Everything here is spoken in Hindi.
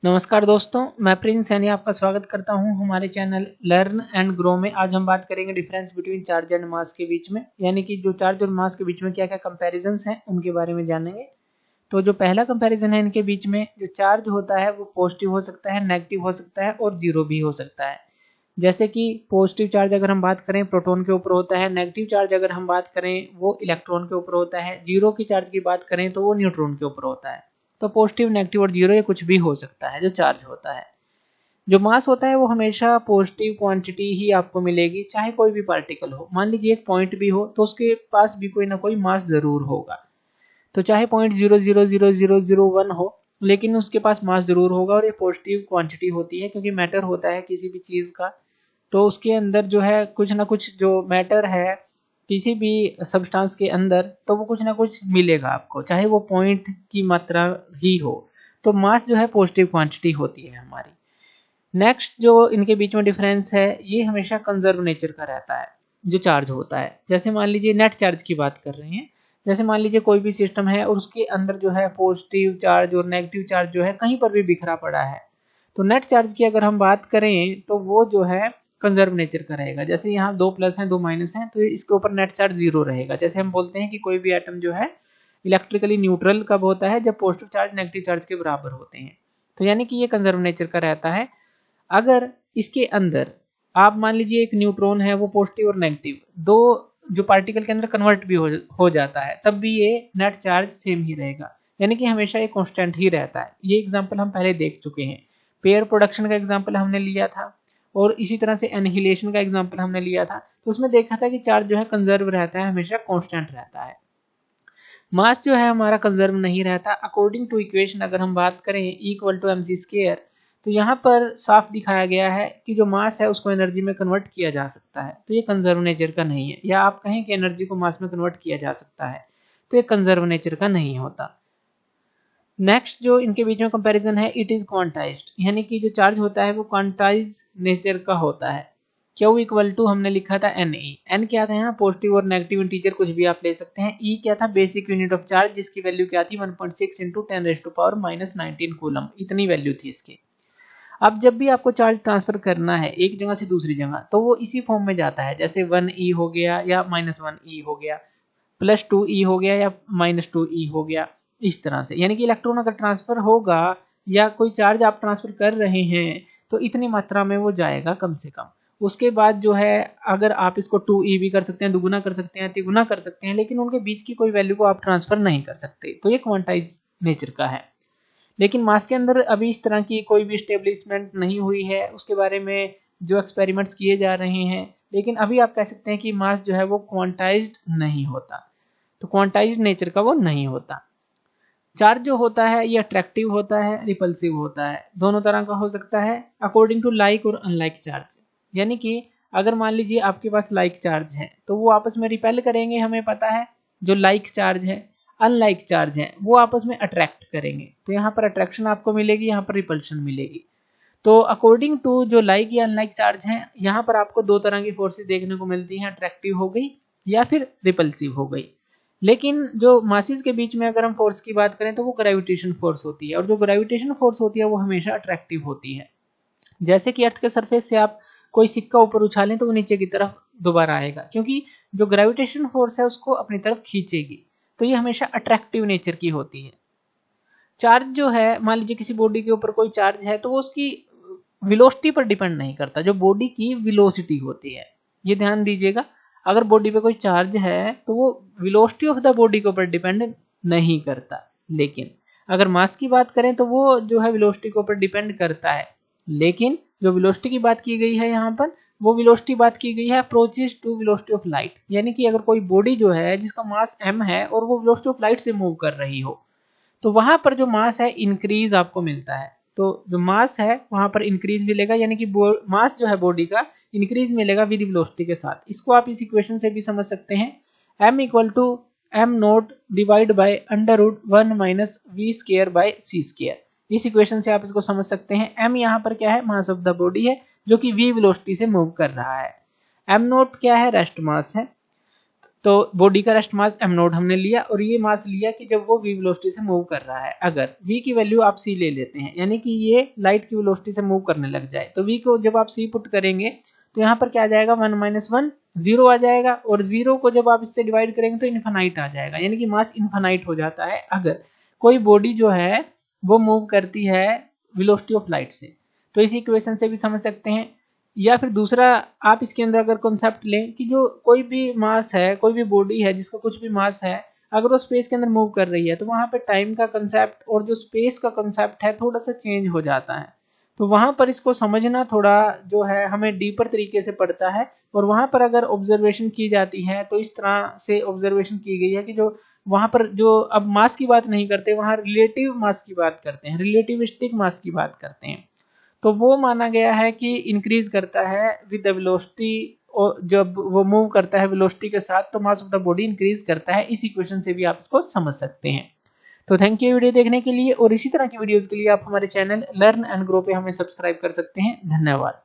नमस्कार दोस्तों, मैं प्रिंस सैनी आपका स्वागत करता हूं हमारे चैनल लर्न एंड ग्रो में। आज हम बात करेंगे difference between charge and mass के बीच में, यानी कि जो चार्ज और मास के बीच में क्या क्या कंपैरिजंस हैं उनके बारे में जानेंगे। तो जो पहला कंपैरिजन है इनके बीच में, जो चार्ज होता है वो पॉजिटिव हो सकता है, नेगेटिव हो सकता है और जीरो भी हो सकता है। जैसे कि पॉजिटिव चार्ज अगर हम बात करें प्रोटॉन के ऊपर होता है, नेगेटिव चार्ज अगर हम बात करें वो इलेक्ट्रॉन के ऊपर होता है, जीरो की चार्ज की बात करें तो वो न्यूट्रॉन के ऊपर होता है। तो पॉजिटिव, नेगेटिव और जीरो ये कुछ भी हो सकता है जो चार्ज होता है। जो मास होता है वो हमेशा पॉजिटिव क्वांटिटी ही आपको मिलेगी, चाहे कोई भी पार्टिकल हो। मान लीजिए एक पॉइंट भी हो तो उसके पास भी कोई ना कोई मास जरूर होगा। तो चाहे 0.000001 हो लेकिन उसके पास मास जरूर होगा, और ये पॉजिटिव क्वांटिटी होती है क्योंकि मैटर होता है किसी भी चीज का, तो उसके अंदर जो है कुछ ना कुछ जो मैटर है किसी भी सब्सटेंस के अंदर, तो वो कुछ ना कुछ मिलेगा आपको, चाहे वो पॉइंट की मात्रा ही हो। तो मास जो है पॉजिटिव क्वांटिटी होती है हमारी। नेक्स्ट जो इनके बीच में डिफरेंस है, ये हमेशा कंजर्व नेचर का रहता है जो चार्ज होता है। जैसे मान लीजिए नेट चार्ज की बात कर रहे हैं, जैसे मान लीजिए कोई भी सिस्टम है और उसके अंदर जो है पॉजिटिव चार्ज और नेगेटिव चार्ज जो है कहीं पर भी बिखरा पड़ा है, तो नेट चार्ज की अगर हम बात करें तो वो जो है कंजर्व नेचर का रहेगा। जैसे यहाँ 2 प्लस हैं 2 माइनस हैं, तो इसके ऊपर नेट चार्ज जीरो रहेगा। जैसे हम बोलते हैं कि कोई भी एटम जो है इलेक्ट्रिकली न्यूट्रल कब होता है, जब पॉजिटिव चार्ज नेगेटिव चार्ज के बराबर होते हैं। तो यानी कि ये कंजर्व नेचर का रहता है। अगर इसके अंदर आप मान लीजिए एक न्यूट्रॉन है, वो पॉजिटिव और नेगेटिव दो जो पार्टिकल के अंदर कन्वर्ट भी हो जाता है, तब भी ये नेट चार्ज सेम ही रहेगा, यानी कि हमेशा ये कांस्टेंट ही रहता है। ये एग्जांपल हम पहले देख चुके हैं। पेयर प्रोडक्शन का एग्जांपल हमने लिया था, और इसी तरह से एनिहिलेशन का एग्जांपल हमने लिया था। तो उसमें देखा था कि चार्ज जो है कंजर्व रहता है, हमेशा कांस्टेंट रहता है। मास जो है हमारा कंजर्व नहीं रहता। अकॉर्डिंग टू इक्वेशन अगर हम बात करें इक्वल टू mc², तो यहाँ पर साफ दिखाया गया है कि जो मास है उसको एनर्जी में कन्वर्ट किया जा सकता है, तो ये कंजर्व नेचर का नहीं है। या आप कहें कि एनर्जी को मास में कन्वर्ट किया जा सकता है, तो ये कंजर्व नेचर का नहीं होता। नेक्स्ट जो इनके बीच में कंपैरिजन है, इट इज क्वांटाइज्ड, यानी कि जो चार्ज होता है वो क्वांटाइज नेचर का होता है। क्यू इक्वल टू हमने लिखा था एन ई। एन क्या था यहाँ, पॉजिटिव और नेगेटिव इंटीजर कुछ भी आप ले सकते हैं। ई क्या था, बेसिक यूनिट ऑफ चार्ज, जिसकी वैल्यू क्या थी 1.6 इंटू 10⁻⁻19 कूलम, इतनी वैल्यू थी इसकी। अब जब भी आपको चार्ज ट्रांसफर करना है एक जगह से दूसरी जगह, तो वो इसी फॉर्म में जाता है, जैसे 1e हो गया या -1e हो गया, +2e हो गया या -2e हो गया, इस तरह से। यानी कि इलेक्ट्रॉन अगर ट्रांसफर होगा या कोई चार्ज आप ट्रांसफर कर रहे हैं तो इतनी मात्रा में वो जाएगा कम से कम। उसके बाद जो है अगर आप इसको 2e भी कर सकते हैं, दुगुना कर सकते हैं, तिगुना कर सकते हैं, लेकिन उनके बीच की कोई वैल्यू को आप ट्रांसफर नहीं कर सकते, तो ये क्वांटाइज नेचर का है। लेकिन मास के अंदर अभी इस तरह की कोई भी स्टेब्लिशमेंट नहीं हुई है, उसके बारे में जो एक्सपेरिमेंट्स किए जा रहे हैं, लेकिन अभी आप कह सकते हैं कि मास जो है वो क्वांटाइज्ड नहीं होता। तो क्वांटाइज्ड नेचर का वो नहीं होता। चार्ज जो होता है ये अट्रैक्टिव होता है, रिपल्सिव होता है, दोनों तरह का हो सकता है अकॉर्डिंग टू लाइक और अनलाइक चार्ज। यानी कि अगर मान लीजिए आपके पास लाइक चार्ज है तो वो आपस में रिपेल करेंगे, हमें पता है। जो लाइक चार्ज है, अनलाइक चार्ज है, वो आपस में अट्रैक्ट करेंगे। तो यहाँ पर अट्रैक्शन आपको मिलेगी, यहाँ पर रिपल्शन मिलेगी। तो अकॉर्डिंग टू जो लाइक या अनलाइक चार्ज है, यहाँ पर आपको दो तरह की फोर्सेस देखने को मिलती हैं, अट्रैक्टिव हो गई या फिर रिपल्सिव हो गई। लेकिन जो मासेस के बीच में अगर हम फोर्स की बात करें तो वो ग्रेविटेशन फोर्स होती है, और जो ग्रेविटेशन फोर्स होती है वो हमेशा अट्रैक्टिव होती है। जैसे कि अर्थ के सरफेस से आप कोई सिक्का ऊपर उछालें तो वो नीचे की तरफ दोबारा आएगा, क्योंकि जो ग्रेविटेशन फोर्स है उसको अपनी तरफ खींचेगी। तो ये हमेशा अट्रैक्टिव नेचर की होती है। चार्ज जो है, मान लीजिए किसी बॉडी के ऊपर कोई चार्ज है, तो वो उसकी वेलोसिटी पर डिपेंड नहीं करता, जो बॉडी की वेलोसिटी होती है। ये ध्यान दीजिएगा, अगर बॉडी पे कोई चार्ज है तो वो वेलोसिटी ऑफ द बॉडी के ऊपर डिपेंड नहीं करता। लेकिन अगर मास की बात करें तो वो जो है वेलोसिटी के ऊपर डिपेंड करता है। लेकिन जो वेलोसिटी की बात की गई है यहाँ पर, वो वेलोसिटी बात की गई है approaches to velocity of light. यानी कि अगर कोई बॉडी जो है जिसका मास m है और वो वेलोसिटी ऑफ लाइट से मूव कर रही हो, तो वहां पर जो मास है इंक्रीज आपको मिलता है। तो जो मास है वहां पर इंक्रीज मिलेगा, यानी कि मास जो है बॉडी का इंक्रीज मिलेगा विद वेलोसिटी के साथ। इसको आप इस इक्वेशन से भी समझ सकते हैं, m equal to m0 divide by √1 - v² by c²। इस इक्वेशन से आप इसको समझ सकते हैं। m यहाँ पर क्या है, मास ऑफ द बॉडी है, जो कि v वेलोसिटी से मूव कर रहा है। m0 क्या है, रेस्ट मास है। तो बॉडी का रेस्ट मास m0 हमने लिया और ये मास लिया कि जब वो v वेलोसिटी से मूव कर रहा है। अगर v की वैल्यू आप c ले लेते हैं, यानी कि ये लाइट की वेलोसिटी से मूव करने लग जाए, तो v को जब आप c पुट करेंगे तो यहाँ पर क्या आ जाएगा 1 - 1 0 आ जाएगा, और 0 को जब आप इससे डिवाइड करेंगे तो इन्फिनाइट आ जाएगा, यानी कि मास इन्फिनाइट हो जाता है अगर कोई बॉडी जो है वो मूव करती है वेलोसिटी ऑफ लाइट से। तो इस इक्वेशन से भी समझ सकते हैं। या फिर दूसरा आप इसके अंदर अगर कॉन्सेप्ट लें कि जो कोई भी मास है, कोई भी बॉडी है जिसका कुछ भी मास है, अगर वो स्पेस के अंदर मूव कर रही है तो वहां पे टाइम का कंसेप्ट और जो स्पेस का कंसेप्ट है थोड़ा सा चेंज हो जाता है। तो वहां पर इसको समझना थोड़ा जो है हमें डीपर तरीके से पड़ता है, और वहां पर अगर ऑब्जर्वेशन की जाती है तो इस तरह से ऑब्जर्वेशन की गई है कि जो वहां पर जो अब मास की बात नहीं करते, वहां रिलेटिव मास की बात करते हैं, रिलेटिविस्टिक मास की बात करते हैं। तो वो माना गया है कि इंक्रीज करता है विद द वेलोसिटी, और जब वो मूव करता है वेलोसिटी के साथ तो mass of the body increase करता है। इस इक्वेशन से भी आप इसको समझ सकते हैं। तो थैंक यू वीडियो देखने के लिए, और इसी तरह की वीडियोस के लिए आप हमारे चैनल लर्न एंड ग्रो पे हमें सब्सक्राइब कर सकते हैं। धन्यवाद।